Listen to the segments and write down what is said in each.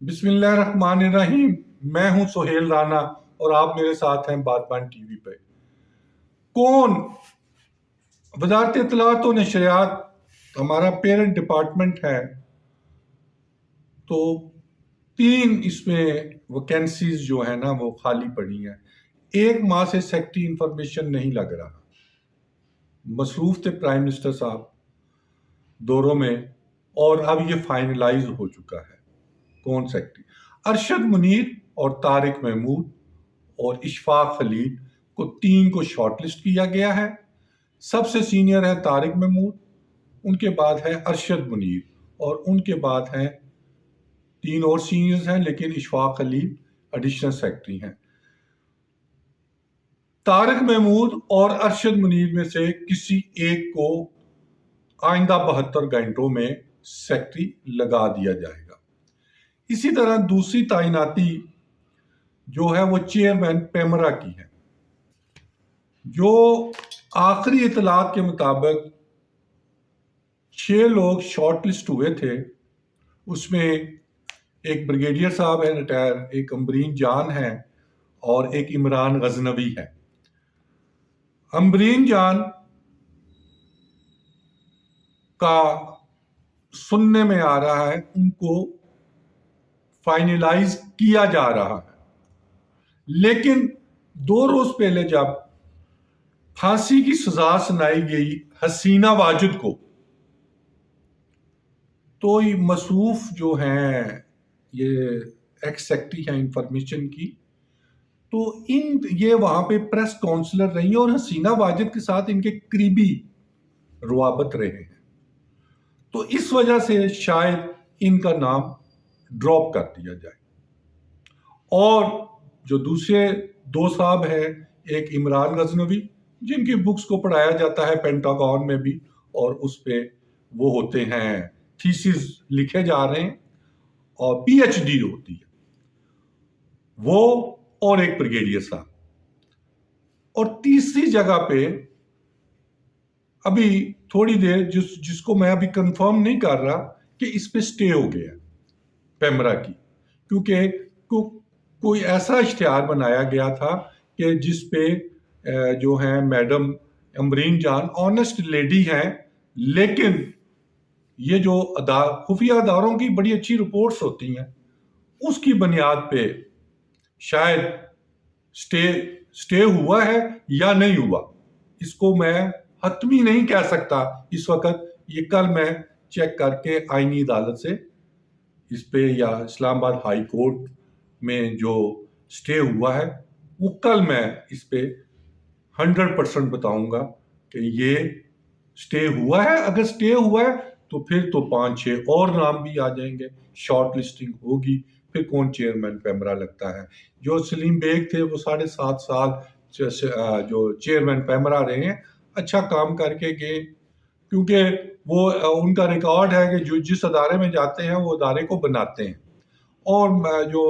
بسم اللہ الرحمن الرحیم۔ میں ہوں سہیل رانا اور آپ میرے ساتھ ہیں بادبان ٹی وی پہ۔ کون؟ وزارت اطلاعات و نشریات ہمارا پیرنٹ ڈپارٹمنٹ ہے، تو 3 اس میں ویکینسیز جو ہیں نا وہ خالی پڑی ہیں۔ 1 ماہ سے سیکٹری انفارمیشن نہیں لگ رہا، مصروف تھے پرائم منسٹر صاحب دوروں میں، اور اب یہ فائنلائز ہو چکا ہے۔ کون سیکٹری؟ ارشد منیر اور طارق محمود اور اشفاق خلیل کو 3 کو شارٹ لسٹ کیا گیا ہے۔ سب سے سینئر ہے طارق محمود، ان کے بعد ہے ارشد منیر، اور ان کے بعد ہیں 3 اور سینئرز ہیں، لیکن اشفاق خلیل ایڈیشنل سیکٹری ہیں۔ طارق محمود اور ارشد منیر میں سے کسی ایک کو آئندہ 72 گھنٹوں میں سیکٹری لگا دیا جائے گا۔ اسی طرح دوسری تعیناتی جو ہے وہ چیئرمین پیمرا کی ہے، جو آخری اطلاعات کے مطابق 6 لوگ شارٹ لسٹ ہوئے تھے۔ اس میں ایک بریگیڈیئر صاحب ہے ریٹائر، ایک امبرین جان ہے، اور ایک عمران غزنوی ہے۔ امبرین جان کا سننے میں آ رہا ہے ان کو فائنلائز کیا جا رہا ہے، لیکن 2 روز پہلے جب پھانسی کی سزا سنائی گئی حسینہ واجد کو، تو یہ مصروف جو ہیں یہ ایکس سیکٹری ہیں انفارمیشن کی، تو یہ وہاں پہ پریس کونسلر رہی اور حسینہ واجد کے ساتھ ان کے قریبی روابط رہے ہیں، تو اس وجہ سے شاید ان کا نام ڈراپ کر دیا جائے۔ اور جو دوسرے 2 صاحب ہیں، ایک عمران غزنوی جن کی بکس کو پڑھایا جاتا ہے پینٹاگون میں بھی، اور اس پہ وہ ہوتے ہیں تھیسز لکھے جا رہے ہیں اور پی ایچ ڈی ہوتی ہے وہ، اور ایک بریگیڈیئر صاحب۔ اور تیسری جگہ پہ ابھی تھوڑی دیر جس کو میں ابھی کنفرم نہیں کر رہا کہ اس پہ سٹے ہو گیا پیمرا کی، کیونکہ کوئی ایسا اشتہار بنایا گیا تھا کہ جس پہ جو ہیں میڈم امبرین جان آنیسٹ لیڈی ہیں، لیکن یہ جو خفیہ اداروں کی بڑی اچھی رپورٹس ہوتی ہیں اس کی بنیاد پہ شاید سٹے ہوا ہے یا نہیں ہوا، اس کو میں حتمی نہیں کہہ سکتا اس وقت۔ یہ کل میں چیک کر کے آئینی عدالت سے اس پہ، یا اسلام آباد ہائی کورٹ میں جو سٹے ہوا ہے وہ کل میں اس پہ 100% بتاؤں گا کہ یہ سٹے ہوا ہے۔ اگر سٹے ہوا ہے تو پھر تو 5-6 اور نام بھی آ جائیں گے، شارٹ لسٹنگ ہوگی، پھر کون چیئرمین پیمرا لگتا ہے۔ جو سلیم بیگ تھے وہ 7.5 سال جو چیئرمین پیمرا رہے ہیں، اچھا کام کر کے گئے، کیونکہ وہ ان کا ریکارڈ ہے کہ جو جس ادارے میں جاتے ہیں وہ ادارے کو بناتے ہیں۔ اور جو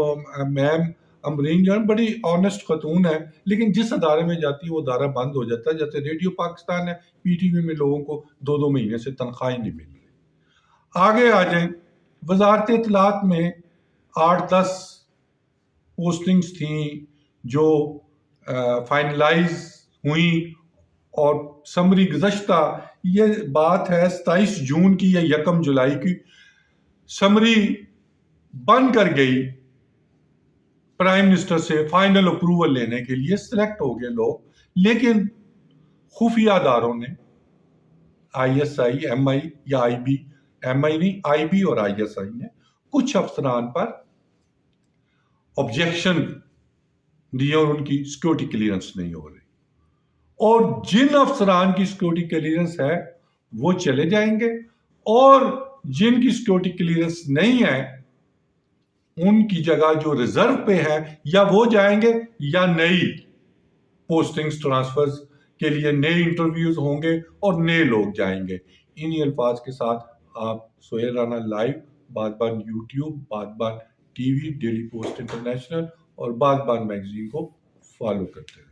میم امبرین جان بڑی آنیسٹ خاتون ہے، لیکن جس ادارے میں جاتی ہے وہ ادارہ بند ہو جاتا ہے، جیسے ریڈیو پاکستان ہے، پی ٹی وی میں لوگوں کو 2 مہینے سے تنخواہیں نہیں مل رہی۔ آگے آ جائیں، وزارت اطلاعات میں 8-10 پوسٹنگز تھیں جو فائنلائز ہوئیں، اور سمری گزشتہ، یہ بات ہے 27 جون کی یا 1 جولائی کی، سمری بن کر گئی پرائم منسٹر سے فائنل اپروول لینے کے لیے، سلیکٹ ہو گئے لوگ، لیکن خفیہ اداروں نے آئی ایس آئی، ایم آئی یا آئی بی، ایم آئی نہیں، آئی بی اور آئی ایس آئی نے کچھ افسران پر آبجیکشن دی اور ان کی سیکورٹی کلیئرنس نہیں ہو رہی، اور جن افسران کی سیکورٹی کلیئرنس ہے وہ چلے جائیں گے، اور جن کی سیکورٹی کلیئرنس نہیں ہے ان کی جگہ جو ریزرو پہ ہے یا وہ جائیں گے یا نئی پوسٹنگز ٹرانسفرز کے لیے نئے انٹرویوز ہوں گے اور نئے لوگ جائیں گے۔ انہی الفاظ کے ساتھ آپ Sohail Rana live, Badban YouTube, Badban TV, Daily Post International اور بادبان میگزین کو فالو کرتے ہیں۔